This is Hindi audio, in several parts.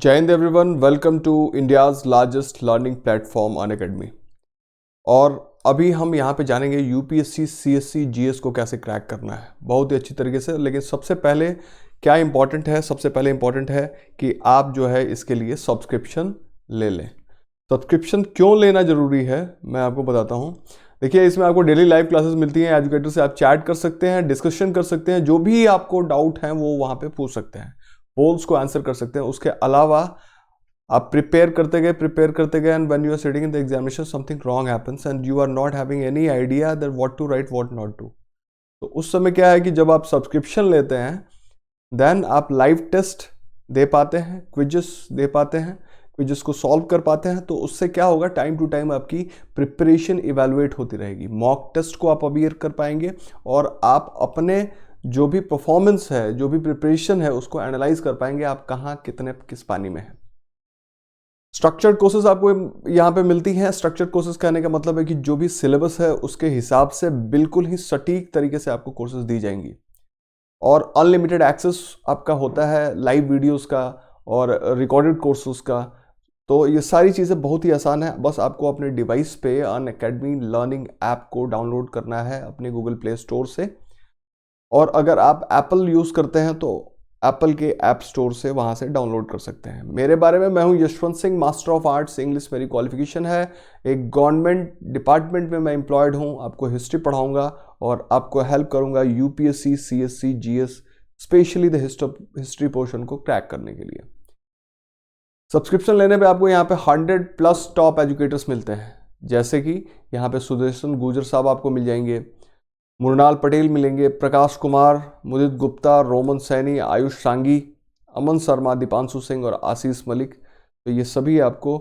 जय हिंद everyone, welcome to India's largest learning platform Unacademy. और अभी हम यहाँ पे जानेंगे यूपीएससी सीएससी जीएस को कैसे क्रैक करना है बहुत ही अच्छी तरीके से। लेकिन सबसे पहले क्या इंपॉर्टेंट है, सबसे पहले इंपॉर्टेंट है कि आप जो है इसके लिए सब्सक्रिप्शन ले लें। सब्सक्रिप्शन क्यों लेना ज़रूरी है मैं आपको बताता हूँ। देखिए, इसमें आपको डेली लाइव क्लासेस मिलती हैं, एजुकेटर से आप चैट कर सकते हैं, डिस्कशन कर सकते हैं, जो भी आपको डाउट हैं वो वहाँ पे पूछ सकते हैं, पोल्स को आंसर कर सकते हैं। उसके अलावा आप प्रिपेयर करते गए and when you are sitting in the examination something wrong happens and you are not having any idea that what to write what not to. तो उस समय क्या है कि जब आप सब्सक्रिप्शन लेते हैं देन आप लाइव टेस्ट दे पाते हैं, क्विजेस दे पाते हैं, क्विजेस को सॉल्व कर पाते हैं। तो उससे क्या होगा, टाइम टू टाइम आपकी प्रिपरेशन इवेलुएट होती रहेगी। मॉक टेस्ट को आप अबियर कर पाएंगे और आप अपने जो भी परफॉर्मेंस है, जो भी प्रिपरेशन है, उसको एनालाइज कर पाएंगे आप कहाँ कितने किस पानी में है। स्ट्रक्चर्ड कोर्सेज आपको यहाँ पे मिलती हैं। स्ट्रक्चर्ड कोर्सेज कहने का मतलब है कि जो भी सिलेबस है उसके हिसाब से बिल्कुल ही सटीक तरीके से आपको कोर्सेज दी जाएंगी और अनलिमिटेड एक्सेस आपका होता है लाइव वीडियोस का और रिकॉर्डेड कोर्सेज का। तो ये सारी चीज़ें बहुत ही आसान है। बस आपको अपने डिवाइस पे अनअकैडमी लर्निंग ऐप को डाउनलोड करना है अपने गूगल प्ले स्टोर से, और अगर आप एप्पल यूज़ करते हैं तो एप्पल के ऐप स्टोर से वहाँ से डाउनलोड कर सकते हैं। मेरे बारे में, मैं हूँ Yashwant Singh, master of arts English मेरी क्वालिफिकेशन है। एक गवर्नमेंट डिपार्टमेंट में मैं एम्प्लॉयड हूँ। आपको हिस्ट्री पढ़ाऊँगा और आपको हेल्प करूँगा UPSC CSC GS specially the history portion को क्रैक करने के लिए। सब्सक्रिप्शन लेने पे आपको यहाँ पे 100+ टॉप एजुकेटर्स मिलते हैं, जैसे कि यहाँ पे सुदर्शन गुजर साहब आपको मिल जाएंगे, मुरनाल पटेल मिलेंगे, प्रकाश कुमार, मुदित गुप्ता, रोमन सैनी, आयुष सांगी, अमन शर्मा, दीपांशु सिंह और आशीष मलिक। तो ये सभी आपको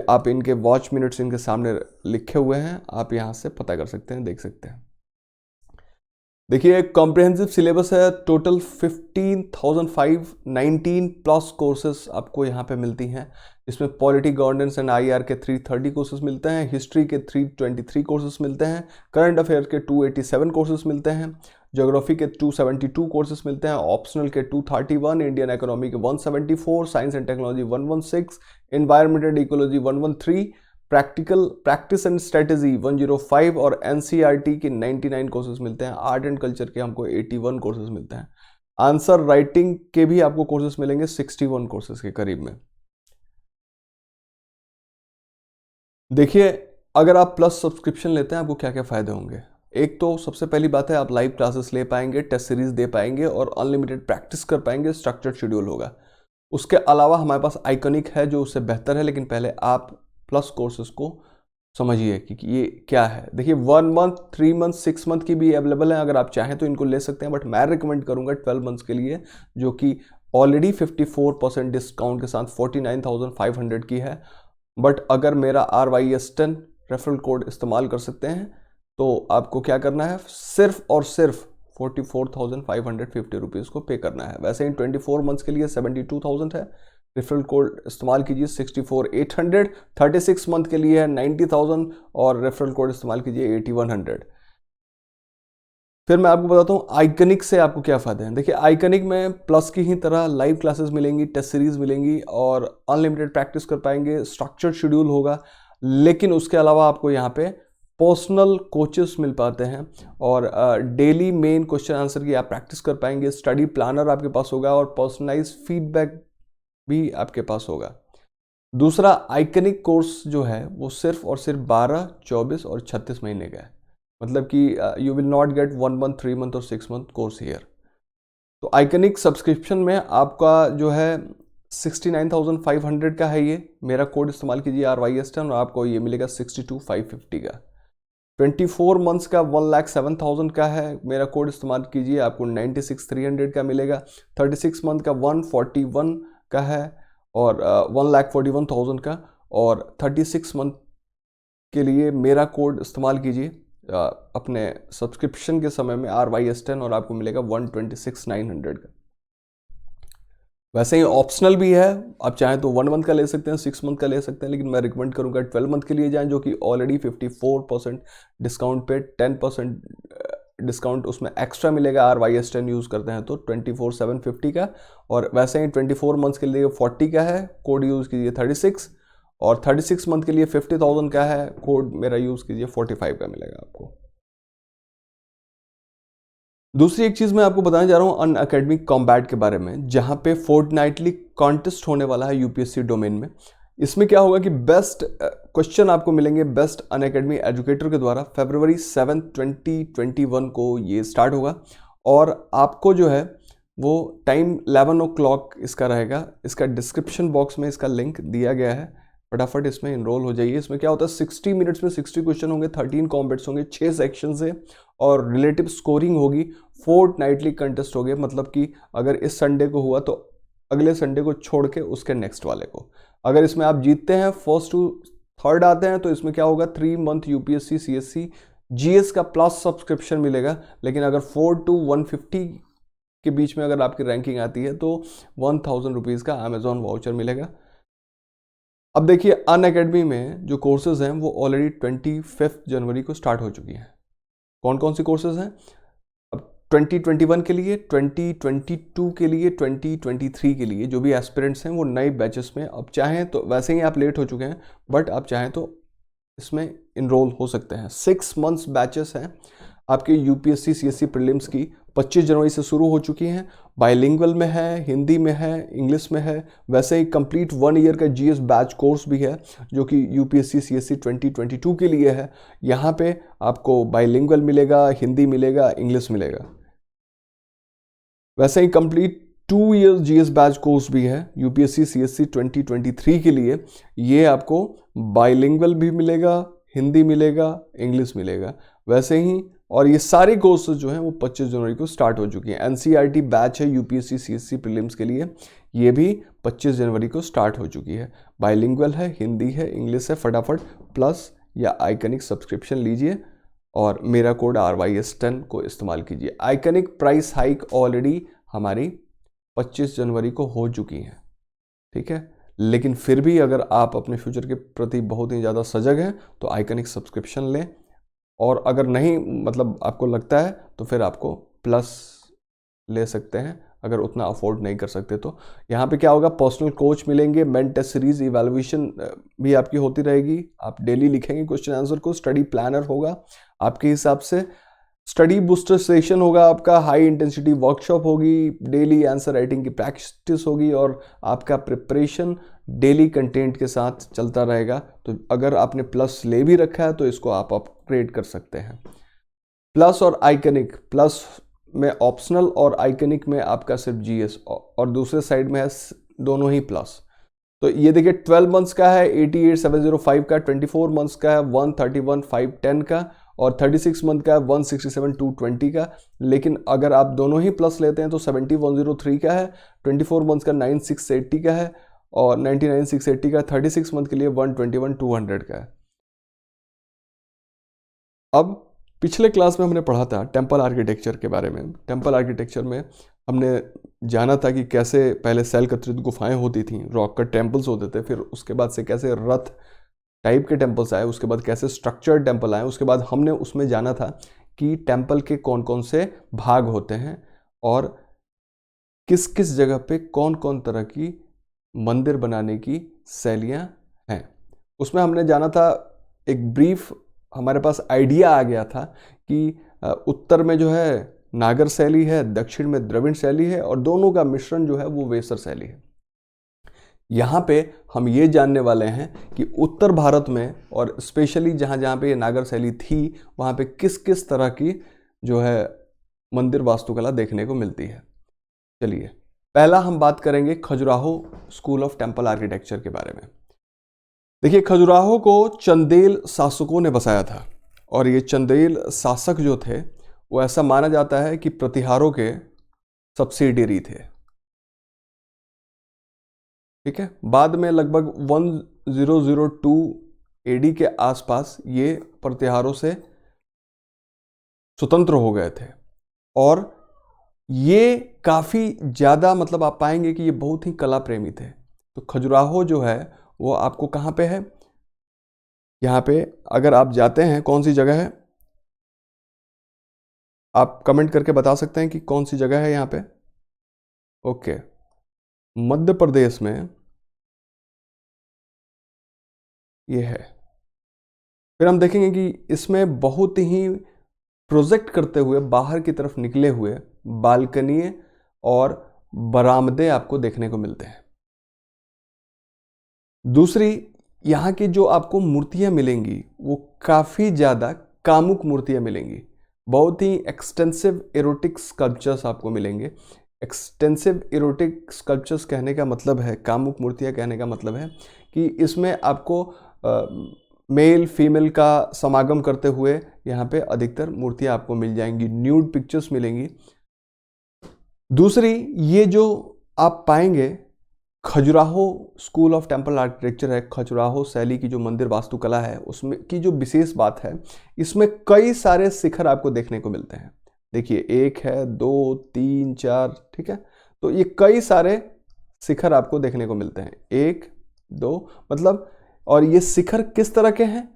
आप इनके वॉच मिनट्स इनके सामने लिखे हुए हैं, आप यहाँ से पता कर सकते हैं, देख सकते हैं। देखिए, एक कॉम्प्रिहेंसिव सिलेबस है, टोटल 15,519+ कोर्सेज आपको यहाँ पे मिलती हैं। इसमें पॉलिटी, गवर्नेंस एंड आईआर के 330 कोर्सेज मिलते हैं, हिस्ट्री के 323 कोर्सेज मिलते हैं, करंट अफेयर के 287 कोर्सेज मिलते हैं, ज्योग्राफी के 272 कोर्सेज मिलते हैं, ऑप्शनल के 231, इंडियन इकोनॉमी के 174, science and technology 116, environment and ecology 113, practice and strategy 105 और एनसीईआरटी के 99 कोर्सेज मिलते हैं। आर्ट एंड कल्चर के हमको 81 कोर्सेज मिलते हैं। आंसर राइटिंग के भी आपको कोर्सेज मिलेंगे 61 कोर्सेज के करीब में। देखिए, अगर आप प्लस सब्सक्रिप्शन लेते हैं आपको क्या क्या फायदे होंगे। एक तो सबसे पहली बात है, आप लाइव क्लासेस ले पाएंगे, टेस्ट सीरीज दे पाएंगे और अनलिमिटेड प्रैक्टिस कर पाएंगे, स्ट्रक्चर्ड शेड्यूल होगा। उसके अलावा हमारे पास आइकॉनिक है जो उससे बेहतर है, लेकिन पहले आप प्लस कोर्सेज को समझिए कि ये क्या है। देखिए, 1 मंथ, 3 मंथ, 6 मंथ की भी अवेलेबल है। अगर आप चाहें तो इनको ले सकते हैं, बट मैं रिकमेंड करूंगा 12 मंथ्स के लिए, जो कि ऑलरेडी 54% डिस्काउंट के साथ 49,500 की है। बट अगर मेरा RYS10 रेफरल कोड इस्तेमाल कर सकते हैं तो आपको क्या करना है, सिर्फ और सिर्फ 44,550 रुपीज़ को पे करना है। वैसे ही 24 मंथ्स के लिए 72,000 है। रेफरल कोड इस्तेमाल कीजिए 64,800, 36 मंथ के लिए है 90,000 और रेफरल कोड इस्तेमाल कीजिए 8100। फिर मैं आपको बताता हूँ आइकनिक से आपको क्या फ़ायदे हैं। देखिए, आइकनिक में प्लस की ही तरह लाइव क्लासेस मिलेंगी, टेस्ट सीरीज मिलेंगी और अनलिमिटेड प्रैक्टिस कर पाएंगे, स्ट्रक्चर्ड शेड्यूल होगा। लेकिन उसके अलावा आपको यहाँ पे पर्सनल कोचेस मिल पाते हैं और डेली मेन क्वेश्चन आंसर की आप प्रैक्टिस कर पाएंगे, स्टडी प्लानर आपके पास होगा और पर्सनलाइज फीडबैक भी आपके पास होगा। दूसरा, आइकनिक कोर्स जो है वो सिर्फ और सिर्फ 12, 24 और 36 महीने का है। मतलब कि you will not gate 1 month, 3 month और 6 मंथ कोर्स हियर। तो आइकनिक सब्सक्रिप्शन में आपका जो है 69,500 का है। ये मेरा कोड इस्तेमाल कीजिए RYS10 और आपको ये मिलेगा 62,550 का। 24 मंथ्स का 1,07,000 का है, मेरा कोड इस्तेमाल कीजिए, आपको 96,300 का मिलेगा। 36 मंथ का 141 का है और 1,41,000 का। और 36 मंथ के लिए मेरा कोड इस्तेमाल कीजिए अपने सब्सक्रिप्शन के समय में RYS10 और आपको मिलेगा 126,900 का। वैसे ही ऑप्शनल भी है, आप चाहें तो 1 मंथ का ले सकते हैं, 6 मंथ का ले सकते हैं, लेकिन मैं रिकमेंड करूंगा 12 मंथ के लिए जाएं, जो कि ऑलरेडी 54% डिस्काउंट पे 10% डिस्काउंट उसमें एक्स्ट्रा मिलेगा RYS10 यूज़ करते हैं तो 24,750 का। और वैसे ही 24 मंथ्स के लिए 40 का है, कोड यूज़ कीजिए 36, और 36 मंथ के लिए 50,000 का है, कोड मेरा यूज़ कीजिए 45 का मिलेगा आपको। दूसरी एक चीज़ मैं आपको बताना चाह रहा हूँ अनअकैडमी कॉम्बैट के बारे में, जहाँ पे फोर्टनाइटली कॉन्टेस्ट होने वाला है यूपीएससी डोमेन में। इसमें क्या होगा कि बेस्ट क्वेश्चन आपको मिलेंगे बेस्ट अनअकैडमी एजुकेटर के द्वारा। फरवरी 7, 2021 को ये स्टार्ट होगा, और आपको जो है वो टाइम 11 o'clock इसका रहेगा। इसका डिस्क्रिप्शन बॉक्स में इसका लिंक दिया गया है, फटाफट इसमें इनरोल हो जाइए। इसमें क्या होता है 60 मिनट्स में 60 क्वेश्चन होंगे, 13 कॉम्बैट्स होंगे, 6 सेक्शन से, और रिलेटिव स्कोरिंग होगी। फोर्टनाइटली कंटेस्ट हो गए, मतलब कि अगर इस संडे को हुआ तो अगले संडे को छोड़ के उसके नेक्स्ट वाले को। अगर इसमें आप जीतते हैं, फर्स्ट टू थर्ड आते हैं, तो इसमें क्या होगा 3 मंथ यूपीएससी CSC GS का प्लस सब्सक्रिप्शन मिलेगा। लेकिन अगर 4 to 150 के बीच में अगर आपकी रैंकिंग आती है तो 1000 रुपीज़ का अमेजॉन वाउचर मिलेगा। अब देखिए अनअकैडमी में जो कोर्सेज हैं वो ऑलरेडी 25 जनवरी को स्टार्ट हो चुकी हैं। कौन कौन सी कोर्सेज हैं? अब 2021 के लिए, 2022 के लिए, 2023 के लिए जो भी एस्पिरेंट्स हैं वो नए बैचेस में, अब चाहें तो, वैसे ही आप लेट हो चुके हैं बट आप चाहें तो इसमें इनरोल हो सकते हैं। 6 मंथ्स बैचेस हैं आपके यूपीएससी CSC प्रीलिम्स की, 25 जनवरी से शुरू हो चुकी हैं। बाइलिंगुअल में है, हिंदी में है, इंग्लिश में है। वैसे ही कंप्लीट 1 ईयर का GS बैच कोर्स भी है जो कि यूपीएससी CSC 2022 के लिए है। यहाँ पे आपको बाइलिंगुअल मिलेगा, हिंदी मिलेगा, इंग्लिश मिलेगा। वैसे ही complete 2 years GS batch course भी है यूपीएससी CSC 2023 के लिए। ये आपको बाइलिंगुअल भी मिलेगा, हिंदी मिलेगा, इंग्लिश मिलेगा। वैसे ही, और ये सारे कोर्सेज जो हैं वो 25 जनवरी को स्टार्ट हो चुकी हैं। NCERT बैच है यूपीएससी CSC प्रीलिम्स के लिए, ये भी 25 जनवरी को स्टार्ट हो चुकी है। बाइलिंगुअल है, हिंदी है, इंग्लिश है। फटाफट प्लस या आइकनिक सब्सक्रिप्शन लीजिए और मेरा कोड RYS10 को इस्तेमाल कीजिए। आइकनिक प्राइस हाइक ऑलरेडी हमारी 25 जनवरी को हो चुकी है, ठीक है। लेकिन फिर भी अगर आप अपने फ्यूचर के प्रति बहुत ही ज़्यादा सजग हैं तो आइकनिक सब्सक्रिप्शन लें, और अगर नहीं, मतलब आपको लगता है, तो फिर आपको प्लस ले सकते हैं अगर उतना अफोर्ड नहीं कर सकते तो। यहाँ पे क्या होगा, पर्सनल कोच मिलेंगे, मेन टेस्ट सीरीज इवैल्यूएशन भी आपकी होती रहेगी। आप डेली लिखेंगे क्वेश्चन आंसर को, स्टडी प्लानर होगा आपके हिसाब से, स्टडी बूस्टर सेशन होगा आपका, हाई इंटेंसिटी वर्कशॉप होगी, डेली आंसर राइटिंग की प्रैक्टिस होगी, और आपका प्रिपरेशन डेली कंटेंट के साथ चलता रहेगा। तो अगर आपने प्लस ले भी रखा है तो इसको आप अपग्रेड कर सकते हैं। प्लस और आइकनिक, प्लस में ऑप्शनल और आइकनिक में आपका सिर्फ GS, और दूसरे साइड में है दोनों ही प्लस। तो ये देखिए 12 मंथ्स का है 88,705 का, 24 मंथ्स का है 131,510 का, और 36 मंथ का है 167,220 का। लेकिन अगर आप दोनों ही प्लस लेते हैं तो 70,103 का है, 24 मंथ्स का 9,680 का है, और 99,680 का। 36 मंथ के लिए 121,200 का है। अब पिछले क्लास में हमने पढ़ा था टेम्पल आर्किटेक्चर के बारे में। टेम्पल आर्किटेक्चर में हमने जाना था कि कैसे पहले शैलकत्रित गुफाएं होती थीं, रॉक कट टेम्पल्स होते थे, फिर उसके बाद से कैसे रथ टाइप के टेम्पल्स आए, उसके बाद कैसे स्ट्रक्चर्ड टेम्पल आए। उसके बाद हमने उसमें जाना था कि टेम्पल के कौन कौन से भाग होते हैं और किस किस जगह पे कौन कौन तरह की मंदिर बनाने की शैलियाँ हैं। उसमें हमने जाना था, एक ब्रीफ हमारे पास आइडिया आ गया था कि उत्तर में जो है नागर शैली है, दक्षिण में द्रविड़ शैली है, और दोनों का मिश्रण जो है वो वेसर शैली है। यहाँ पे हम ये जानने वाले हैं कि उत्तर भारत में, और स्पेशली जहाँ जहाँ पे ये नागर शैली थी, वहाँ पे किस किस तरह की जो है मंदिर वास्तुकला देखने को मिलती है। चलिए, पहला हम बात करेंगे Khajuraho school of temple architecture के बारे में। देखिए, खजुराहो को चंदेल शासकों ने बसाया था, और ये चंदेल शासक जो थे वो ऐसा माना जाता है कि प्रतिहारों के सब्सिडियरी थे, ठीक है। बाद में लगभग 1002 AD के आसपास ये प्रतिहारों से स्वतंत्र हो गए थे, और ये काफ़ी ज़्यादा, मतलब आप पाएंगे कि ये बहुत ही कला प्रेमी थे। तो खजुराहो जो है वो आपको कहाँ पे है, यहाँ पे अगर आप जाते हैं, कौन सी जगह है, आप कमेंट करके बता सकते हैं कि कौन सी जगह है यहाँ पे। ओके, मध्य प्रदेश में ये है। फिर हम देखेंगे कि इसमें बहुत ही प्रोजेक्ट करते हुए बाहर की तरफ निकले हुए बालकनी और बरामदे आपको देखने को मिलते हैं। दूसरी, यहाँ की जो आपको मूर्तियां मिलेंगी वो काफ़ी ज़्यादा कामुक मूर्तियां मिलेंगी। बहुत ही एक्सटेंसिव एरोटिक स्कल्पचर्स आपको मिलेंगे। एक्सटेंसिव एरोटिक स्कल्पचर्स कहने का मतलब है, कामुक मूर्तियां कहने का मतलब है कि इसमें आपको मेल फीमेल का समागम करते हुए यहाँ पे अधिकतर मूर्तियां आपको मिल जाएंगी, न्यूड पिक्चर्स मिलेंगी। दूसरी, ये जो आप पाएंगे Khajuraho school of temple architecture है, खजुराहो शैली की जो मंदिर वास्तुकला है उसमें की जो विशेष बात है, इसमें कई सारे शिखर आपको देखने को मिलते हैं। देखिए, 1 है, 2, 3, 4, ठीक है। तो ये कई सारे शिखर आपको देखने को मिलते हैं, 1, 2 मतलब। और ये शिखर किस तरह के हैं?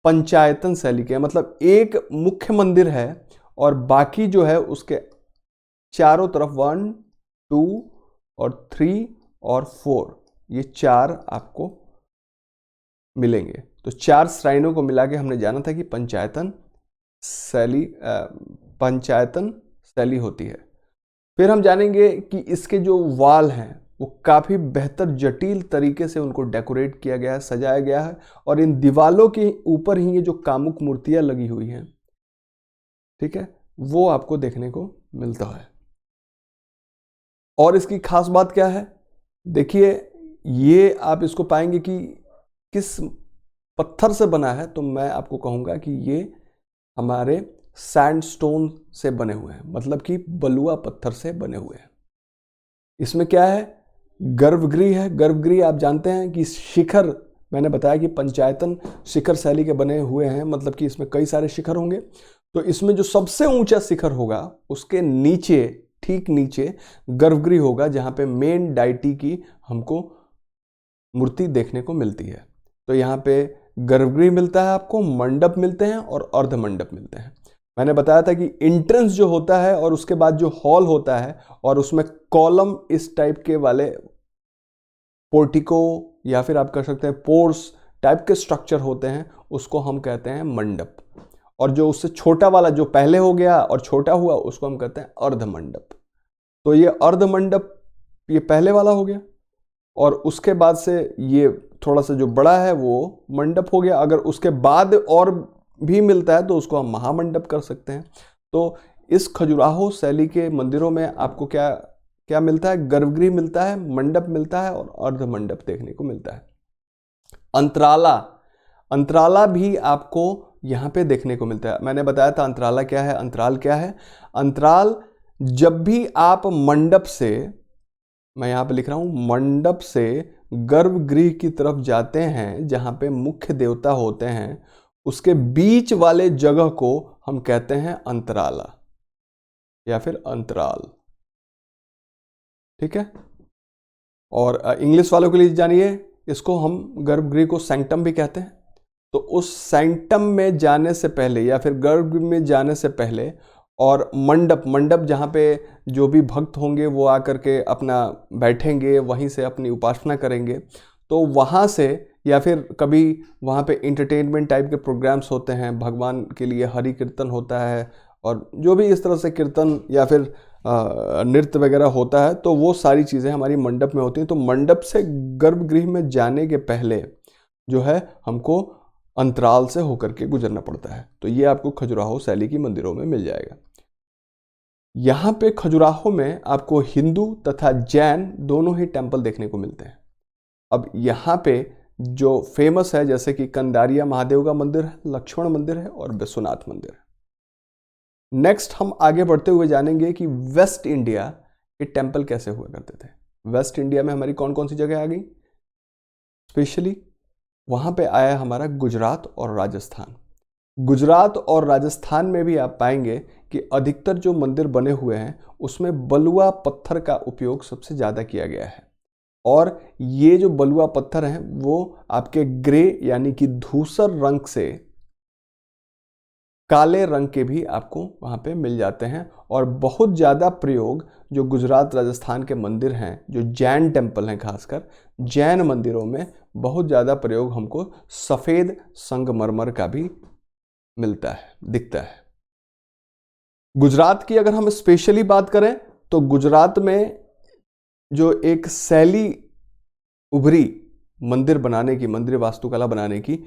पंचायतन शैली के हैं। मतलब एक मुख्य मंदिर है और बाकी जो है उसके चारों तरफ 1, 2 और 3 और 4, ये 4 आपको मिलेंगे। तो 4 श्राइनों को मिला के हमने जाना था कि पंचायतन शैली होती है। फिर हम जानेंगे कि इसके जो वाल हैं वो काफ़ी बेहतर जटिल तरीके से उनको डेकोरेट किया गया है, सजाया गया है। और इन दीवालों के ऊपर ही ये जो कामुक मूर्तियां लगी हुई हैं, ठीक है, वो आपको देखने को मिलता है। और इसकी खास बात क्या है? देखिए, ये आप इसको पाएंगे कि किस पत्थर से बना है। तो मैं आपको कहूँगा कि ये हमारे सैंडस्टोन से बने हुए हैं, मतलब कि बलुआ पत्थर से बने हुए हैं। इसमें क्या है? गर्भगृह है। गर्भगृह आप जानते हैं कि शिखर, मैंने बताया कि पंचायतन शिखर शैली के बने हुए हैं, मतलब कि इसमें कई सारे शिखर होंगे। तो इसमें जो सबसे ऊंचा शिखर होगा उसके नीचे, ठीक नीचे गर्भगृह होगा, जहां पे मेन डाइटी की हमको मूर्ति देखने को मिलती है। तो यहाँ पे गर्भगृह मिलता है आपको, मंडप मिलते हैं और अर्ध मंडप मिलते हैं। मैंने बताया था कि एंट्रेंस जो होता है और उसके बाद जो हॉल होता है और उसमें कॉलम इस टाइप के वाले पोर्टिको या फिर आप कह सकते हैं पोर्स टाइप के स्ट्रक्चर होते हैं, उसको हम कहते हैं मंडप। और जो उससे छोटा वाला, जो पहले हो गया और छोटा हुआ, उसको हम कहते हैं अर्ध मंडप। तो ये अर्ध मंडप ये पहले वाला हो गया और उसके बाद से ये थोड़ा सा जो बड़ा है वो मंडप हो गया। अगर उसके बाद और भी मिलता है तो उसको हम महामंडप कर सकते हैं। तो इस खजुराहो शैली के मंदिरों में आपको क्या क्या मिलता है? गर्भगृह मिलता है, मंडप मिलता है और अर्ध मंडप देखने को मिलता है। अंतराला, अंतराला भी आपको यहाँ पे देखने को मिलता है। मैंने बताया था अंतराला क्या है, अंतराल क्या है। अंतराल, जब भी आप मंडप से, मैं यहाँ पे लिख रहा हूँ, मंडप से गर्भगृह की तरफ जाते हैं जहाँ पे मुख्य देवता होते हैं, उसके बीच वाले जगह को हम कहते हैं अंतराला या फिर अंतराल, ठीक है। और इंग्लिश वालों के लिए जानिए, इसको हम गर्भगृह को सैंक्टम भी कहते हैं। तो उस सैंक्टम में जाने से पहले या फिर गर्भगृह में जाने से पहले, और मंडप, मंडप जहाँ पे जो भी भक्त होंगे वो आकर के अपना बैठेंगे, वहीं से अपनी उपासना करेंगे। तो वहाँ से, या फिर कभी वहाँ पे इंटरटेनमेंट टाइप के प्रोग्राम्स होते हैं, भगवान के लिए हरि कीर्तन होता है और जो भी इस तरह से कीर्तन या फिर नृत्य वगैरह होता है, तो वो सारी चीज़ें हमारी मंडप में होती हैं। तो मंडप से गर्भगृह में जाने के पहले जो है हमको अंतराल से होकर के गुजरना पड़ता है। तो ये आपको खजुराहो शैली की मंदिरों में मिल जाएगा। यहाँ पे खजुराहो में आपको हिंदू तथा जैन दोनों ही टेम्पल देखने को मिलते हैं। अब यहाँ पे जो फेमस है, जैसे कि कंदारिया महादेव का मंदिर है, लक्ष्मण मंदिर है और विश्वनाथ मंदिर है। नेक्स्ट हम आगे बढ़ते हुए जानेंगे कि वेस्ट इंडिया के टेम्पल कैसे हुआ करते थे। वेस्ट इंडिया में हमारी कौन कौन सी जगह आ गई? स्पेशली वहाँ पे आया हमारा गुजरात और राजस्थान। गुजरात और राजस्थान में भी आप पाएंगे कि अधिकतर जो मंदिर बने हुए हैं उसमें बलुआ पत्थर का उपयोग सबसे ज़्यादा किया गया है। और ये जो बलुआ पत्थर हैं वो आपके ग्रे यानी कि धूसर रंग से काले रंग के भी आपको वहाँ पे मिल जाते हैं। और बहुत ज़्यादा प्रयोग जो गुजरात राजस्थान के मंदिर हैं, जो जैन टेम्पल हैं, खासकर जैन मंदिरों में बहुत ज़्यादा प्रयोग हमको सफ़ेद संगमरमर का भी मिलता है, दिखता है। गुजरात की अगर हम स्पेशली बात करें तो गुजरात में जो एक शैली उभरी मंदिर बनाने की, मंदिर वास्तुकला बनाने की,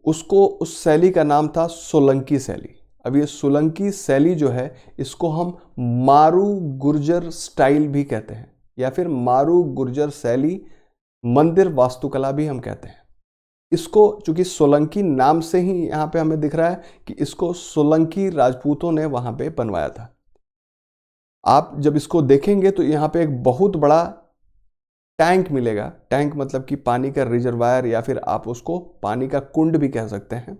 उसको, उस शैली का नाम था सोलंकी शैली। अब ये सोलंकी शैली जो है, इसको हम मारू गुर्जर स्टाइल भी कहते हैं, या फिर मारू गुर्जर शैली मंदिर वास्तुकला भी हम कहते हैं। इसको चूंकि सोलंकी नाम से ही यहाँ पे हमें दिख रहा है कि इसको सोलंकी राजपूतों ने वहाँ पे बनवाया था। आप जब इसको देखेंगे तो यहाँ पे एक बहुत बड़ा टैंक मिलेगा। टैंक मतलब कि पानी का रिजर्वायर, या फिर आप उसको पानी का कुंड भी कह सकते हैं,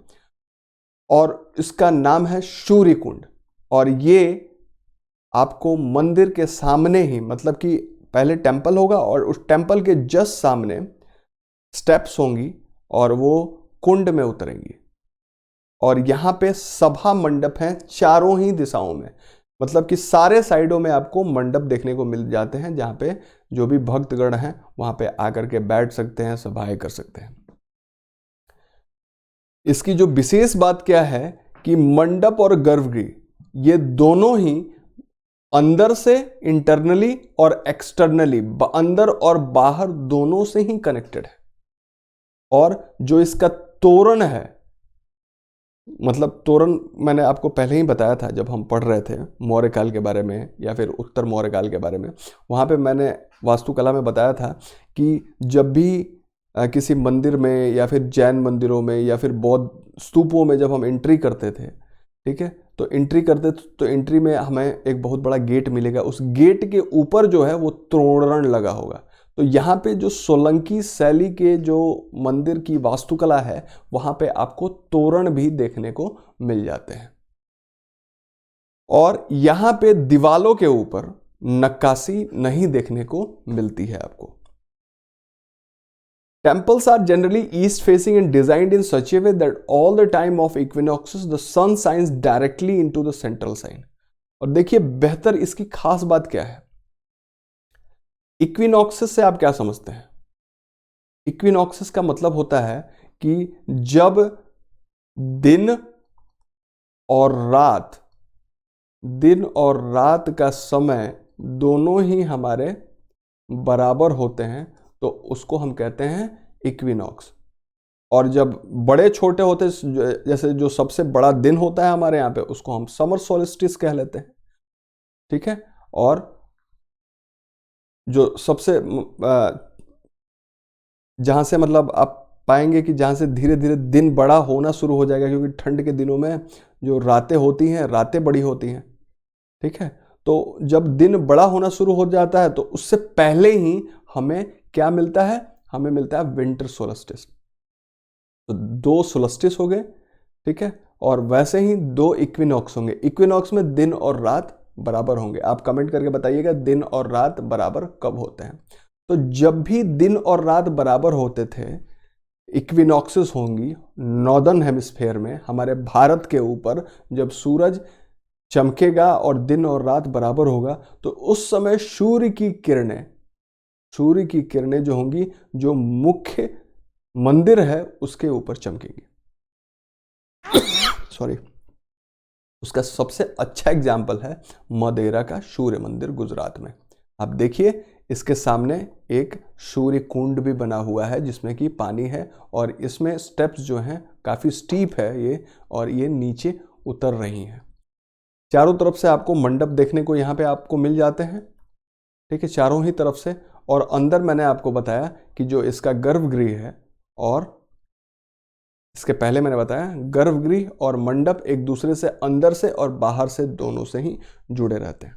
और इसका नाम है शूर्य कुंड। और ये आपको मंदिर के सामने ही, मतलब कि पहले टेंपल होगा और उस टेंपल के जस्ट सामने स्टेप्स होंगी और वो कुंड में उतरेंगी। और यहाँ पे सभा मंडप हैं चारों ही दिशाओं में, मतलब कि सारे साइडों में आपको मंडप देखने को मिल जाते हैं, जहाँ पे जो भी भक्तगण हैं वहाँ पे आकर के बैठ सकते हैं, सभाएं कर सकते हैं। इसकी जो विशेष बात क्या है कि मंडप और गर्भगृह ये दोनों ही अंदर से इंटरनली और एक्सटर्नली, अंदर और बाहर दोनों से ही कनेक्टेड है। और जो इसका तोरण है, मतलब तोरण मैंने आपको पहले ही बताया था जब हम पढ़ रहे थे मौर्य काल के बारे में या फिर उत्तर मौर्य काल के बारे में, वहाँ पे मैंने वास्तुकला में बताया था कि जब भी किसी मंदिर में या फिर जैन मंदिरों में या फिर बौद्ध स्तूपों में जब हम एंट्री करते थे, ठीक है, तो एंट्री करते तो एंट्री में हमें एक बहुत बड़ा गेट मिलेगा। उस गेट के ऊपर जो है वो तोरण लगा होगा। तो यहाँ पे जो सोलंकी शैली के जो मंदिर की वास्तुकला है, वहाँ पे आपको तोरण भी देखने को मिल जाते हैं। और यहाँ पे दीवालों के ऊपर नक्काशी नहीं देखने को मिलती है आपको। Temples are generally east facing and designed in such a way that all the time of equinoxes the sun shines directly into the central sign। और देखिए बेहतर इसकी खास बात क्या है। इक्विनॉक्सेस से आप क्या समझते हैं? इक्विनॉक्सेस का मतलब होता है कि जब दिन और रात का समय दोनों ही हमारे बराबर होते हैं, तो उसको हम कहते हैं इक्विनॉक्स। और जब बड़े छोटे होते, जैसे जो सबसे बड़ा दिन होता है हमारे यहाँ पे, उसको हम समर सोलिस्टिस कह लेते हैं, ठीक है। और जो सबसे जहाँ से मतलब आप पाएंगे कि जहाँ से धीरे धीरे दिन बड़ा होना शुरू हो जाएगा, क्योंकि ठंड के दिनों में जो रातें होती हैं, रातें बड़ी होती हैं, ठीक है। तो जब दिन बड़ा होना शुरू हो जाता है तो उससे पहले ही हमें क्या मिलता है? हमें मिलता है विंटर सोलस्टिस। तो 2 सोलस्टिस हो गए, ठीक है, और वैसे ही 2 इक्विनॉक्स होंगे। इक्विनॉक्स में दिन और रात बराबर होंगे। आप कमेंट करके बताइएगा दिन और रात बराबर कब होते हैं। तो जब भी दिन और रात बराबर होते थे, इक्विनॉक्सेस होंगी नॉर्दर्न हेमिस्फेयर में, हमारे भारत के ऊपर जब सूरज चमकेगा और दिन और रात बराबर होगा, तो उस समय सूर्य की किरणें जो होंगी, जो मुख्य मंदिर है उसके ऊपर चमकेंगी। सॉरी। उसका सबसे अच्छा एग्जाम्पल है मदेरा का सूर्य मंदिर गुजरात में। आप देखिए इसके सामने एक सूर्य कुंड भी बना हुआ है जिसमें कि पानी है, और इसमें स्टेप्स जो हैं काफ़ी स्टीप है ये, और ये नीचे उतर रही हैं। चारों तरफ से आपको मंडप देखने को यहाँ पे आपको मिल जाते हैं, ठीक है, चारों ही तरफ से। और अंदर मैंने आपको बताया कि जो इसका गर्भगृह है, और इसके पहले मैंने बताया गर्भगृह और मंडप एक दूसरे से अंदर से और बाहर से दोनों से ही जुड़े रहते हैं।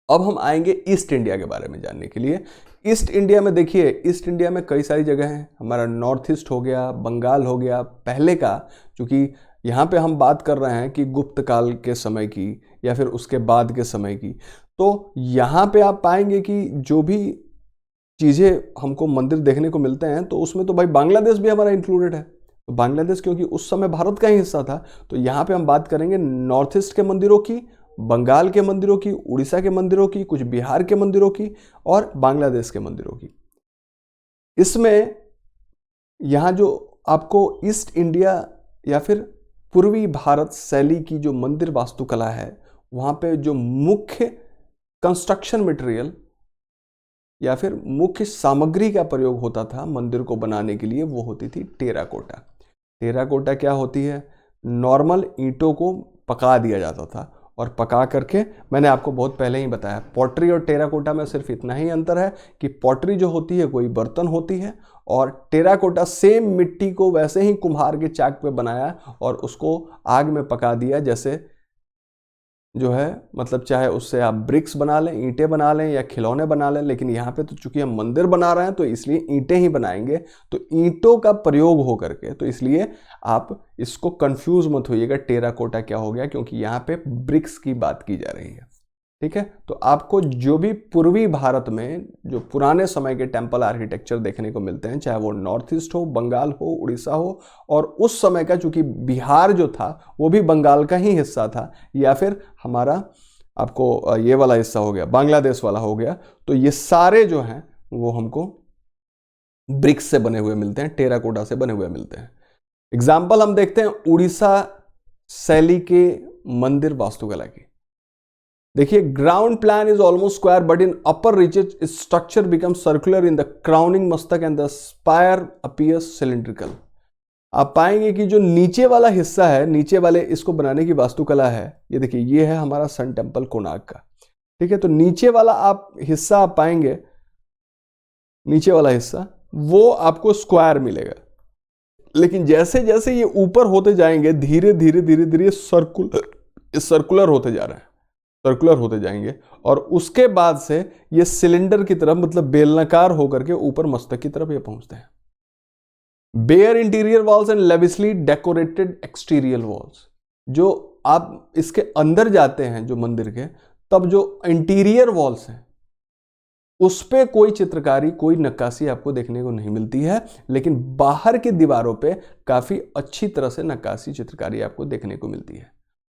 अब हम आएंगे ईस्ट इंडिया के बारे में जानने के लिए। ईस्ट इंडिया में देखिए, ईस्ट इंडिया में कई सारी जगह हैं। हमारा नॉर्थ ईस्ट हो गया, बंगाल हो गया पहले का, क्योंकि यहाँ पे हम बात कर रहे हैं कि गुप्त काल के समय की या फिर उसके बाद के समय की। तो यहाँ पे आप पाएंगे कि जो भी चीज़ें हमको मंदिर देखने को मिलते हैं, तो उसमें तो भाई बांग्लादेश भी हमारा इंक्लूडेड है। तो बांग्लादेश क्योंकि उस समय भारत का ही हिस्सा था, तो यहाँ पे हम बात करेंगे नॉर्थ ईस्ट के मंदिरों की, बंगाल के मंदिरों की, उड़ीसा के मंदिरों की, कुछ बिहार के मंदिरों की और बांग्लादेश के मंदिरों की। इसमें यहाँ जो आपको ईस्ट इंडिया या फिर पूर्वी भारत शैली की जो मंदिर वास्तुकला है, वहाँ पे जो मुख्य कंस्ट्रक्शन मटेरियल या फिर मुख्य सामग्री का प्रयोग होता था मंदिर को बनाने के लिए, वो होती थी टेराकोटा। टेराकोटा क्या होती है? नॉर्मल ईंटों को पका दिया जाता था और पका करके, मैंने आपको बहुत पहले ही बताया, पॉटरी और टेराकोटा में सिर्फ इतना ही अंतर है कि पॉटरी जो होती है कोई बर्तन होती है और टेराकोटा सेम मिट्टी को वैसे ही कुम्हार के चाक पे बनाया और उसको आग में पका दिया, जैसे जो है मतलब चाहे उससे आप ब्रिक्स बना लें, ईंटें बना लें या खिलौने बना लें, लेकिन यहाँ पे तो चूंकि हम मंदिर बना रहे हैं तो इसलिए ईंटें ही बनाएंगे, तो ईंटों का प्रयोग हो करके, तो इसलिए आप इसको कंफ्यूज मत होइएगा टेराकोटा क्या हो गया, क्योंकि यहाँ पे ब्रिक्स की बात की जा रही है। ठीक है, तो आपको जो भी पूर्वी भारत में जो पुराने समय के टेम्पल आर्किटेक्चर देखने को मिलते हैं, चाहे वो नॉर्थ ईस्ट हो, बंगाल हो, उड़ीसा हो, और उस समय का चूंकि बिहार जो था वो भी बंगाल का ही हिस्सा था, या फिर हमारा आपको ये वाला हिस्सा हो गया, बांग्लादेश वाला हो गया, तो ये सारे जो हैं वो हमको ब्रिक्स से बने हुए मिलते हैं, टेराकोटा से बने हुए मिलते हैं। एग्जाम्पल हम देखते हैं उड़ीसा शैली के मंदिर वास्तुकला की। देखिए, ground plan is almost square but in upper reaches structure become circular in the crowning mastaka and the spire appears cylindrical. आप पाएंगे कि जो नीचे वाला हिस्सा है, नीचे वाले इसको बनाने की वास्तुकला है, ये देखिए ये है हमारा सन टेम्पल कोणार्क का। ठीक है, तो नीचे वाला आप हिस्सा आप पाएंगे, नीचे वाला हिस्सा वो आपको स्क्वायर मिलेगा, लेकिन जैसे जैसे ये ऊपर होते जाएंगे धीरे धीरे धीरे धीरे सर्कुलर होते जा रहे हैं, सर्कुलर होते जाएंगे, और उसके बाद से ये सिलेंडर की तरफ मतलब बेलनाकार होकर के ऊपर मस्तक की तरफ ये पहुंचते हैं। Bare interior walls and lavishly decorated exterior walls. जो आप इसके अंदर जाते हैं जो मंदिर के, तब जो इंटीरियर वॉल्स हैं उस पे कोई चित्रकारी, कोई नक्काशी आपको देखने को नहीं मिलती है, लेकिन बाहर की दीवारों पे काफी अच्छी तरह से नक्काशी, चित्रकारी आपको देखने को मिलती है।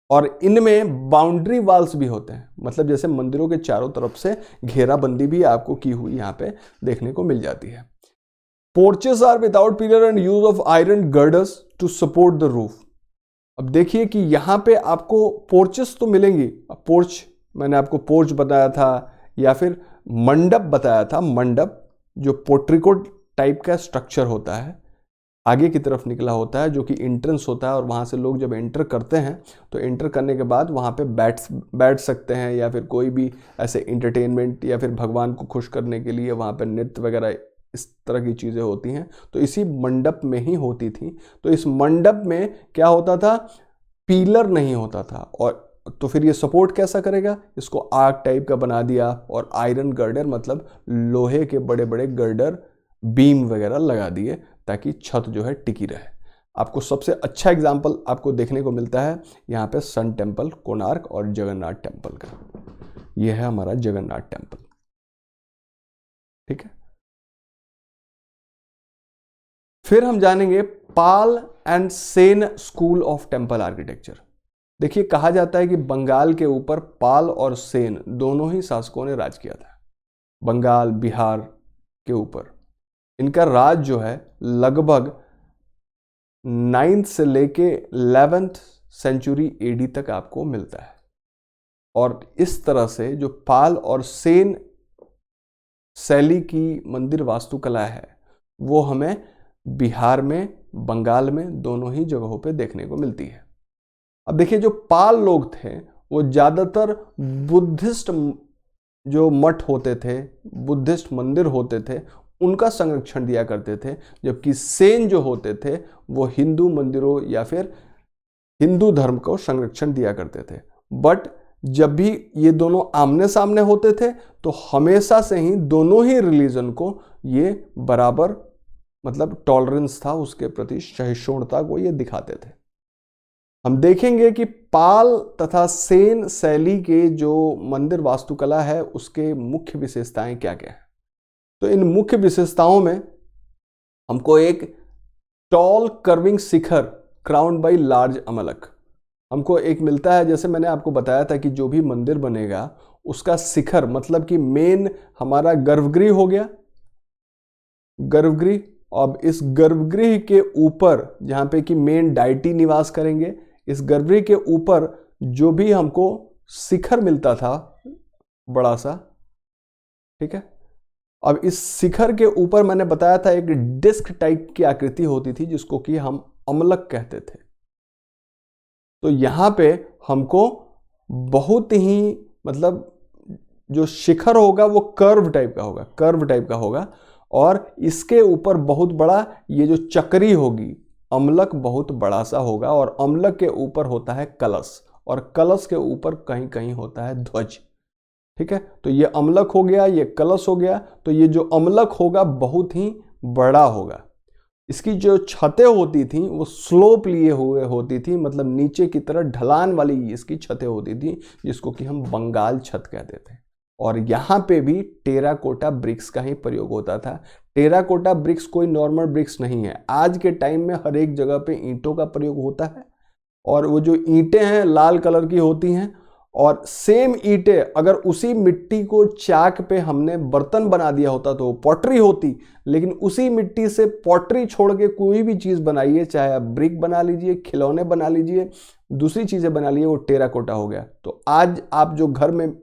और इनमें बाउंड्री वॉल्स भी होते हैं, मतलब जैसे मंदिरों के चारों तरफ से घेराबंदी भी आपको की हुई यहां पे देखने को मिल जाती है। Porches are without pillar and use of iron girders to support the roof. अब देखिए कि यहां पे आपको पोर्चेस तो मिलेंगी, पोर्च मैंने आपको पोर्च बताया था या फिर मंडप बताया था, मंडप जो पोर्ट्रिको टाइप का स्ट्रक्चर होता है, आगे की तरफ निकला होता है, जो कि एंट्रेंस होता है, और वहाँ से लोग जब एंटर करते हैं तो एंटर करने के बाद वहाँ पे बैठ सकते हैं, या फिर कोई भी ऐसे इंटरटेनमेंट या फिर भगवान को खुश करने के लिए वहाँ पे नृत्य वगैरह इस तरह की चीज़ें होती हैं, तो इसी मंडप में ही होती थी। तो इस मंडप में क्या होता था, पीलर नहीं होता था, और तो फिर ये सपोर्ट कैसा करेगा, इसको आग टाइप का बना दिया और आयरन गर्डर मतलब लोहे के बड़े बड़े गर्डर, बीम वगैरह लगा दिए ताकि छत जो है टिकी रहे। आपको सबसे अच्छा एग्जाम्पल आपको देखने को मिलता है यहाँ पे सन टेम्पल कोणार्क और जगन्नाथ टेम्पल का। यह है हमारा जगन्नाथ टेम्पल। ठीक है, फिर हम जानेंगे Pala and Sena school of temple architecture. देखिए, कहा जाता है कि बंगाल के ऊपर पाल और सेन दोनों ही शासकों ने राज किया था। बंगाल, बिहार के ऊपर इनका राज जो है लगभग 9th से लेके 11th सेंचुरी एडी तक आपको मिलता है। और इस तरह से जो पाल और सेन शैली की मंदिर वास्तुकला है वो हमें बिहार में, बंगाल में, दोनों ही जगहों पे देखने को मिलती है। अब देखिए, जो पाल लोग थे वो ज़्यादातर बुद्धिस्ट जो मठ होते थे, बुद्धिस्ट मंदिर होते थे, उनका संरक्षण दिया करते थे, जबकि सेन जो होते थे वो हिंदू मंदिरों या फिर हिंदू धर्म को संरक्षण दिया करते थे। बट जब भी ये दोनों आमने सामने होते थे तो हमेशा से ही दोनों ही रिलीजन को ये बराबर मतलब टॉलरेंस था, उसके प्रति सहिष्णुता को ये दिखाते थे। हम देखेंगे कि पाल तथा सेन शैली के जो मंदिर वास्तुकला है उसके मुख्य विशेषताएं क्या क्या हैं। तो इन मुख्य विशेषताओं में हमको एक tall curving shikhara crowned by large amalaka. हमको एक मिलता है, जैसे मैंने आपको बताया था कि जो भी मंदिर बनेगा उसका शिखर मतलब कि मेन हमारा गर्भगृह हो गया, गर्भगृह। अब इस गर्भगृह के ऊपर जहां पे कि मेन डायटी निवास करेंगे, इस गर्भगृह के ऊपर जो भी हमको शिखर मिलता था बड़ा सा, ठीक है। अब इस शिखर के ऊपर मैंने बताया था एक डिस्क टाइप की आकृति होती थी जिसको कि हम अमलक कहते थे। तो यहां पे हमको बहुत ही मतलब जो शिखर होगा वो कर्व टाइप का होगा, कर्व टाइप का होगा, और इसके ऊपर बहुत बड़ा ये जो चक्री होगी, अमलक बहुत बड़ा सा होगा, और अमलक के ऊपर होता है कलश, और कलश के ऊपर कहीं कहीं होता है ध्वज, ठीक है। तो ये अमलक हो गया, ये कलश हो गया। तो ये जो अमलक होगा बहुत ही बड़ा होगा। इसकी जो छतें होती थी वो स्लोप लिए हुए होती थी, मतलब नीचे की तरह ढलान वाली इसकी छतें होती थी, जिसको कि हम बंगाल छत कहते थे। और यहाँ पे भी टेराकोटा ब्रिक्स का ही प्रयोग होता था। टेराकोटा ब्रिक्स कोई नॉर्मल ब्रिक्स नहीं है। आज के टाइम में हर एक जगह पे ईंटों का प्रयोग होता है, और वो जो ईंटें हैं लाल कलर की होती हैं, और सेम ईंटें अगर उसी मिट्टी को चाक पे हमने बर्तन बना दिया होता तो पॉटरी होती, लेकिन उसी मिट्टी से पॉटरी छोड़ के कोई भी चीज़ बनाइए, चाहे आप ब्रिक बना लीजिए, खिलौने बना लीजिए, दूसरी चीज़ें बना लीजिए, वो टेराकोटा हो गया। तो आज आप जो घर में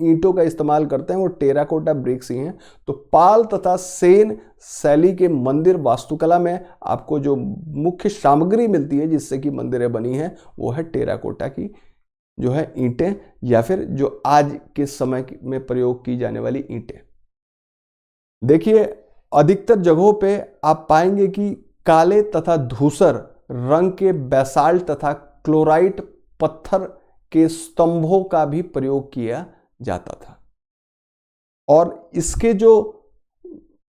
ईंटों का इस्तेमाल करते हैं वो टेराकोटा ब्रिक्स ही हैं। तो पाल तथा सेन शैली के मंदिर वास्तुकला में आपको जो मुख्य सामग्री मिलती है जिससे कि मंदिरें बनी हैं वो है टेराकोटा की जो है ईंटें, या फिर जो आज के समय में प्रयोग की जाने वाली ईंटें। देखिए अधिकतर जगहों पे आप पाएंगे कि काले तथा धूसर रंग के बेसाल्ट तथा क्लोराइट पत्थर के स्तंभों का भी प्रयोग किया जाता था। और इसके जो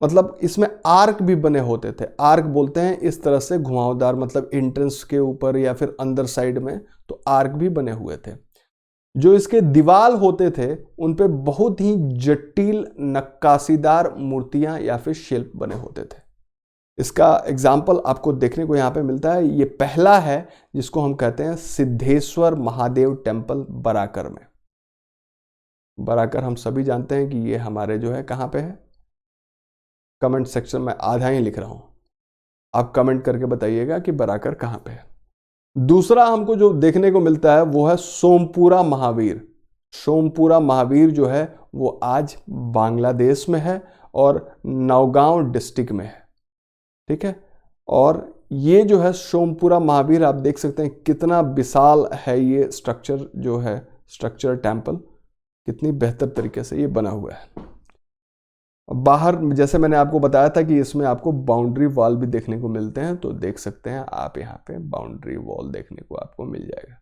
मतलब इसमें आर्क भी बने होते थे। आर्क बोलते हैं इस तरह से घुमावदार, मतलब एंट्रेंस के ऊपर या फिर अंदर साइड में, तो आर्क भी बने हुए थे। जो इसके दीवार होते थे उन पे बहुत ही जटिल नक्काशीदार मूर्तियां या फिर शिल्प बने होते थे। इसका एग्जाम्पल आपको देखने को यहाँ पे मिलता है। ये पहला है जिसको हम कहते हैं सिद्धेश्वर महादेव टेम्पल बराकर में। बराकर हम सभी जानते हैं कि ये हमारे जो है कहाँ पे है। कमेंट सेक्शन में आधा ही लिख रहा हूं, आप कमेंट करके बताइएगा कि बराकर कहाँ पे है। दूसरा हमको जो देखने को मिलता है वो है सोमपुरा महावीर। सोमपुरा महावीर जो है वो आज बांग्लादेश में है और नौगांव डिस्ट्रिक्ट में है, ठीक है। और ये जो है सोमपुरा महावीर आप देख सकते हैं कितना विशाल है ये स्ट्रक्चर, जो है स्ट्रक्चर टेम्पल कितनी बेहतर तरीके से ये बना हुआ है। बाहर जैसे मैंने आपको बताया था कि इसमें आपको बाउंड्री वॉल भी देखने को मिलते हैं, तो देख सकते हैं आप यहाँ पे बाउंड्री वॉल देखने को आपको मिल जाएगा।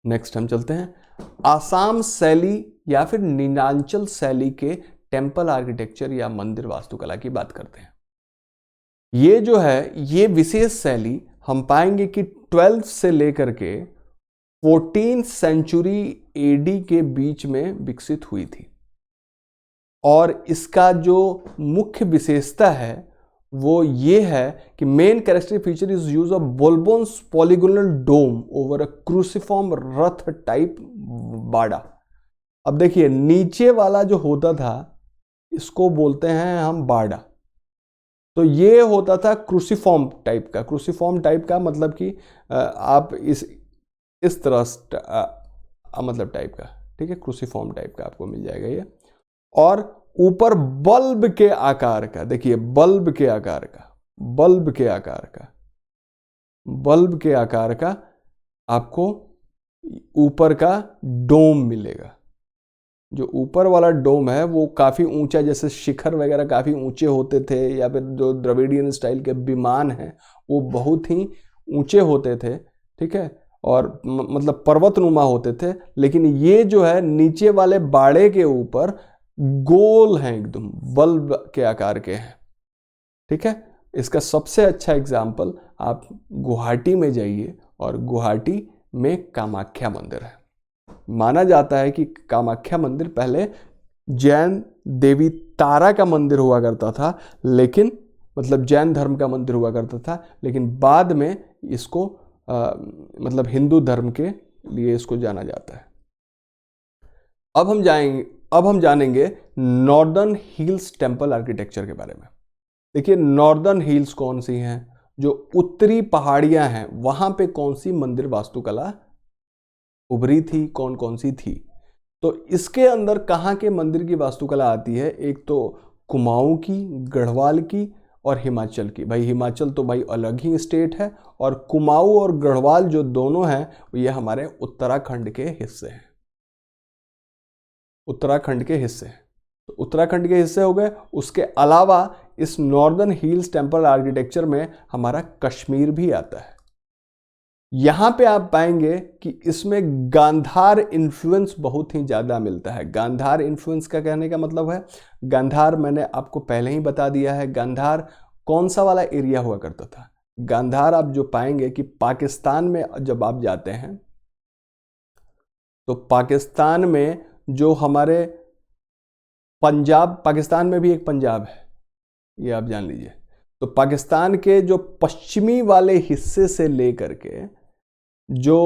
नेक्स्ट हम चलते हैं आसाम शैली या फिर नीलांचल शैली के टेम्पल आर्किटेक्चर या मंदिर वास्तुकला की बात करते हैं। ये जो है ये विशेष शैली हम पाएंगे कि 12 से लेकर के 14 सेंचुरी एडी के बीच में विकसित हुई थी। और इसका जो मुख्य विशेषता है वो ये है कि main characteristic feature is use of bulbous polygonal dome over a cruciform ratha type बाड़ा। अब देखिए नीचे वाला जो होता था इसको बोलते हैं हम बाड़ा, तो ये होता था क्रूसिफॉर्म टाइप का। क्रूसिफॉर्म टाइप का मतलब कि आप इस तरह मतलब टाइप का, ठीक है, क्रूसिफॉर्म टाइप का आपको मिल जाएगा ये। और ऊपर बल्ब के आकार का, देखिए बल्ब के आकार का, बल्ब के आकार का, बल्ब के आकार का आपको ऊपर का डोम मिलेगा। जो ऊपर वाला डोम है वो काफ़ी ऊंचा, जैसे शिखर वगैरह काफ़ी ऊंचे होते थे, या फिर जो द्रविडियन स्टाइल के विमान हैं वो बहुत ही ऊंचे होते थे, ठीक है, और मतलब पर्वतनुमा होते थे। लेकिन ये जो है नीचे वाले बाड़े के ऊपर गोल हैं, एकदम बल्ब के आकार के हैं, ठीक है। इसका सबसे अच्छा एग्जाम्पल आप गुवाहाटी में जाइए, और गुवाहाटी में कामाख्या मंदिर है। माना जाता है कि कामाख्या मंदिर पहले जैन देवी तारा का मंदिर हुआ करता था, लेकिन मतलब जैन धर्म का मंदिर हुआ करता था, लेकिन बाद में इसको मतलब हिंदू धर्म के लिए इसको जाना जाता है। अब हम जानेंगे नॉर्दर्न हिल्स टेम्पल आर्किटेक्चर के बारे में। देखिए नॉर्दर्न हिल्स कौन सी हैं, जो उत्तरी पहाड़ियां हैं, वहां पे कौन सी मंदिर वास्तुकला उभरी थी, कौन कौन सी थी। तो इसके अंदर कहाँ के मंदिर की वास्तुकला आती है, एक तो कुमाऊं की, गढ़वाल की और हिमाचल की। भाई हिमाचल तो भाई अलग ही स्टेट है, और कुमाऊं और गढ़वाल जो दोनों हैं ये हमारे उत्तराखंड के हिस्से हैं, उत्तराखंड के हिस्से हैं। तो उत्तराखंड के हिस्से हो गए। उसके अलावा इस नॉर्दर्न हिल्स टेम्पल आर्किटेक्चर में हमारा कश्मीर भी आता है। यहां पे आप पाएंगे कि इसमें गांधार इन्फ्लुएंस बहुत ही ज्यादा मिलता है। गांधार इन्फ्लुएंस का कहने का मतलब है, गांधार मैंने आपको पहले ही बता दिया है, गांधार कौन सा वाला एरिया हुआ करता था। गांधार आप जो पाएंगे कि पाकिस्तान में जब आप जाते हैं तो पाकिस्तान में जो हमारे पंजाब, पाकिस्तान में भी एक पंजाब है, ये आप जान लीजिए। तो पाकिस्तान के जो पश्चिमी वाले हिस्से से लेकर के जो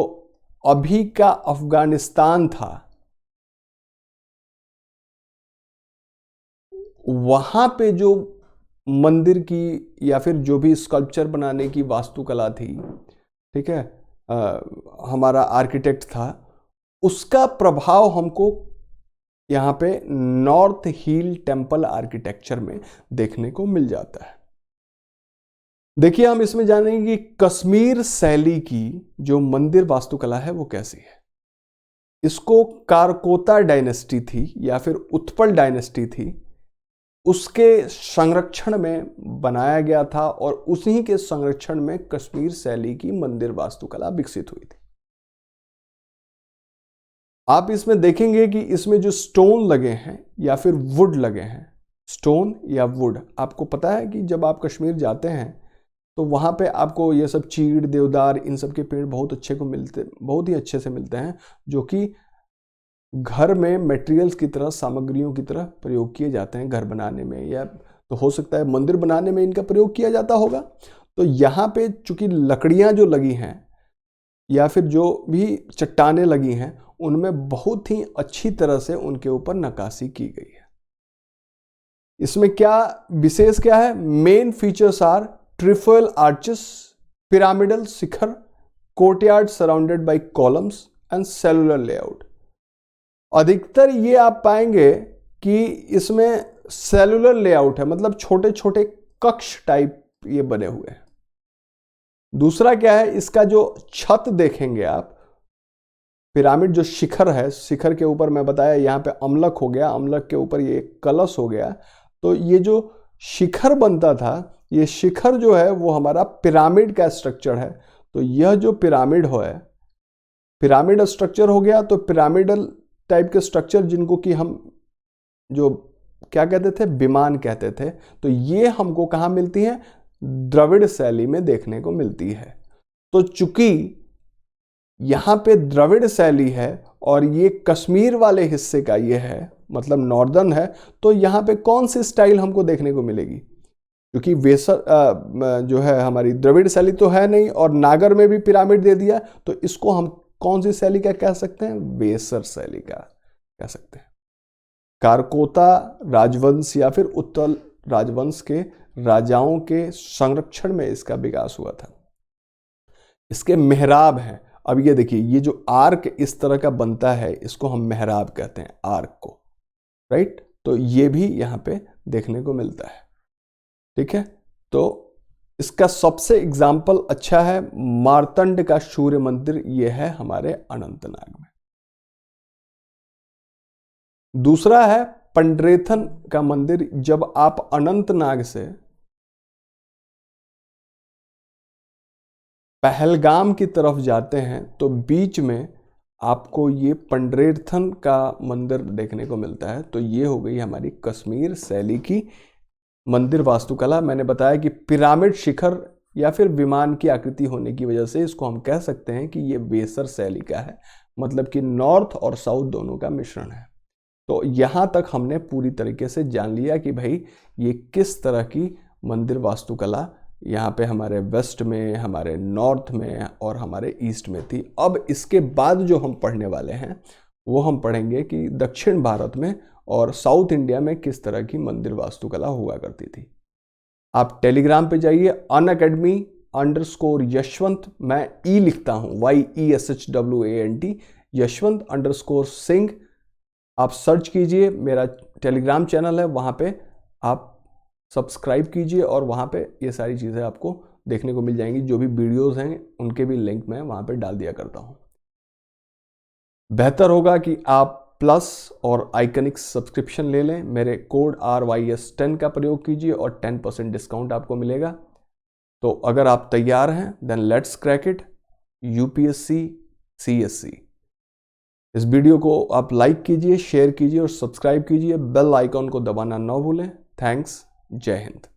अभी का अफगानिस्तान था, वहां पे जो मंदिर की या फिर जो भी स्कल्पचर बनाने की वास्तुकला थी, ठीक है, हमारा आर्किटेक्ट था, उसका प्रभाव हमको यहाँ पे नॉर्थ हिल टेम्पल आर्किटेक्चर में देखने को मिल जाता है। देखिए हम इसमें जानेंगे कि कश्मीर शैली की जो मंदिर वास्तुकला है वो कैसी है। इसको कारकोता डायनेस्टी थी या फिर उत्पल डायनेस्टी थी, उसके संरक्षण में बनाया गया था, और उसी के संरक्षण में कश्मीर शैली की मंदिर वास्तुकला विकसित हुई थी। आप इसमें देखेंगे कि इसमें जो स्टोन लगे हैं या फिर वुड लगे हैं, स्टोन या वुड, आपको पता है कि जब आप कश्मीर जाते हैं तो वहाँ पे आपको ये सब चीड़, देवदार, इन सब के पेड़ बहुत ही अच्छे से मिलते हैं, जो कि घर में मटेरियल्स की तरह, सामग्रियों की तरह प्रयोग किए जाते हैं घर बनाने में, या तो हो सकता है मंदिर बनाने में इनका प्रयोग किया जाता होगा। तो यहाँ पे चूंकि लकड़ियाँ जो लगी हैं या फिर जो भी चट्टानें लगी हैं, उनमें बहुत ही अच्छी तरह से उनके ऊपर नक्काशी की गई है। इसमें क्या विशेष क्या है, main features are trefoil arches, pyramidal shikhara, courtyard surrounded by columns and cellular layout. अधिकतर ये आप पाएंगे कि इसमें सेलुलर लेआउट है, मतलब छोटे छोटे कक्ष टाइप ये बने हुए हैं। दूसरा क्या है, इसका जो छत देखेंगे आप, पिरामिड जो शिखर है, शिखर के ऊपर मैं बताया यहाँ पे अमलक हो गया, अमलक के ऊपर ये कलश हो गया। तो ये जो शिखर बनता था, ये शिखर जो है वो हमारा पिरामिड का स्ट्रक्चर है। तो यह जो पिरामिड है, पिरामिड स्ट्रक्चर हो गया। तो पिरामिडल टाइप के स्ट्रक्चर जिनको कि हम जो क्या कहते थे, विमान कहते थे, तो ये हमको कहाँ मिलती है, द्रविड़ शैली में देखने को मिलती है। तो चूंकि यहाँ पे द्रविड़ शैली है और ये कश्मीर वाले हिस्से का ये है, मतलब नॉर्दर्न है, तो यहाँ पे कौन सी स्टाइल हमको देखने को मिलेगी, क्योंकि वेसर जो है हमारी द्रविड़ शैली तो है नहीं, और नागर में भी पिरामिड दे दिया, तो इसको हम कौन सी शैली का कह सकते हैं, वेसर शैली का कह सकते हैं। कारकोता राजवंश या फिर उत्तल राजवंश के राजाओं के संरक्षण में इसका विकास हुआ था। इसके मेहराब हैं। अब ये देखिए, ये जो आर्क इस तरह का बनता है, इसको हम मेहराब कहते हैं, आर्क को, राइट। तो ये भी यहाँ पे देखने को मिलता है, ठीक है। तो इसका सबसे एग्जाम्पल अच्छा है मार्तंड का सूर्य मंदिर, ये है हमारे अनंतनाग में। दूसरा है पंड्रेथन का मंदिर। जब आप अनंतनाग से पहलगाम की तरफ जाते हैं तो बीच में आपको ये पंड्रेथन का मंदिर देखने को मिलता है। तो ये हो गई हमारी कश्मीर शैली की मंदिर वास्तुकला। मैंने बताया कि पिरामिड शिखर या फिर विमान की आकृति होने की वजह से इसको हम कह सकते हैं कि ये वेसर शैली का है, मतलब कि नॉर्थ और साउथ दोनों का मिश्रण है। तो यहाँ तक हमने पूरी तरीके से जान लिया कि भाई ये किस तरह की मंदिर वास्तुकला यहाँ पे हमारे वेस्ट में, हमारे नॉर्थ में और हमारे ईस्ट में थी। अब इसके बाद जो हम पढ़ने वाले हैं वो हम पढ़ेंगे कि दक्षिण भारत में और साउथ इंडिया में किस तरह की मंदिर वास्तुकला हुआ करती थी। आप टेलीग्राम पे जाइए, unacademy_यशवंत, मैं ई लिखता हूँ, YESHWANT, यशवंत_सिंह। आप सर्च कीजिए, मेरा टेलीग्राम चैनल है, वहाँ पे आप सब्सक्राइब कीजिए और वहाँ पे ये सारी चीज़ें आपको देखने को मिल जाएंगी। जो भी वीडियोस हैं उनके भी लिंक मैं वहाँ पे डाल दिया करता हूँ। बेहतर होगा कि आप प्लस और आइकनिक सब्सक्रिप्शन ले लें, मेरे कोड RYS10 का प्रयोग कीजिए और 10% डिस्काउंट आपको मिलेगा। तो अगर आप तैयार हैं then let's crack it, UPSC CSC। इस वीडियो को आप लाइक कीजिए, शेयर कीजिए और सब्सक्राइब कीजिए, बेल आइकॉन को दबाना ना भूलें। थैंक्स, जय हिंद।